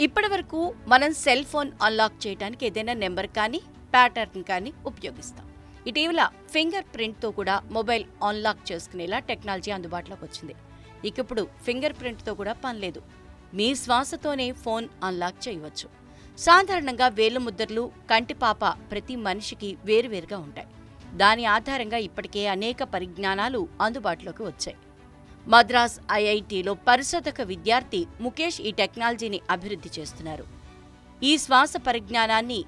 ఇప్పటివరకు మనం cell phone unlock చేయడానికి ఏదైనా నెంబర్ కానీ ప్యాటర్న్ కానీ ఉపయోగిస్తాం. ఇటీవల ఫింగర్ ప్రింట్తో కూడా మొబైల్ అన్లాక్ చేసుకునేలా టెక్నాలజీ అందుబాటులోకి వచ్చింది. ఇప్పుడు ఫింగర్ ప్రింట్తో కూడా పనిలేదు. మీ శ్వాసతోనే ఫోన్ అన్లాక్ చేయవచ్చు. సాధారణంగా వేలు ముద్రలు, కంటిపాప ప్రతి మనిషికి వేరువేరుగా ఉంటాయి. దాని ఆధారంగా ఇప్పటికే అనేక పరిజ్ఞానాలు అందుబాటులోకి వచ్చాయి. మద్రాస్ ఐఐటిలో పరిశోధక విద్యార్థి ముఖేష్ ఈ టెక్నాలజీని అభివృద్ధి చేస్తున్నారు. ఈ శ్వాస పరిజ్ఞానాన్ని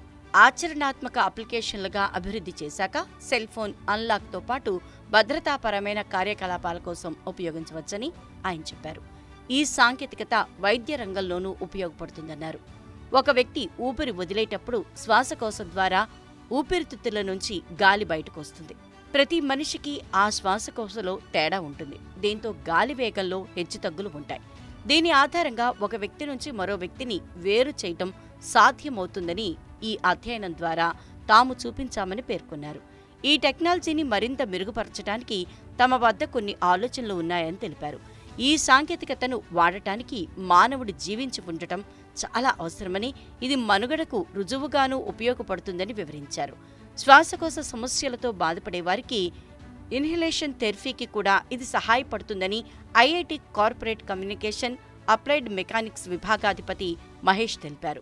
ఆచరణాత్మక అప్లికేషన్లుగా అభివృద్ధి చేశాక సెల్ ఫోన్ అన్లాక్తో పాటు భద్రతాపరమైన కార్యకలాపాల కోసం ఉపయోగించవచ్చని ఆయన చెప్పారు. ఈ సాంకేతికత వైద్య రంగంలోనూ ఉపయోగపడుతుందన్నారు. ఒక వ్యక్తి ఊపిరి వదిలేటప్పుడు శ్వాసకోశ ద్వారా ఊపిరితిత్తుల నుంచి గాలి బయటకు వస్తుంది. ప్రతి మనిషికి ఆ శ్వాసకోశలో తేడా ఉంటుంది. దీంతో గాలి వేగంలో హెచ్చుతగ్గులు ఉంటాయి. దీని ఆధారంగా ఒక వ్యక్తి నుంచి మరో వ్యక్తిని వేరు చేయటం సాధ్యమవుతుందని ఈ అధ్యయనం ద్వారా తాము చూపించామని పేర్కొన్నారు. ఈ టెక్నాలజీని మరింత మెరుగుపరచడానికి తమ వద్ద కొన్ని ఆలోచనలు ఉన్నాయని తెలిపారు. ఈ సాంకేతికతను వాడటానికి మానవుడు జీవించి ఉండటం చాలా అవసరమని, ఇది మనుగడకు రుజువుగానూ ఉపయోగపడుతుందని వివరించారు. శ్వాసకోశ సమస్యలతో బాధపడే వారికి ఇన్హలేషన్ థెరపీకి కూడా ఇది సహాయపడుతుందని IIT corporate communication, applied mechanics విభాగాధిపతి మహేష్ తెలిపారు.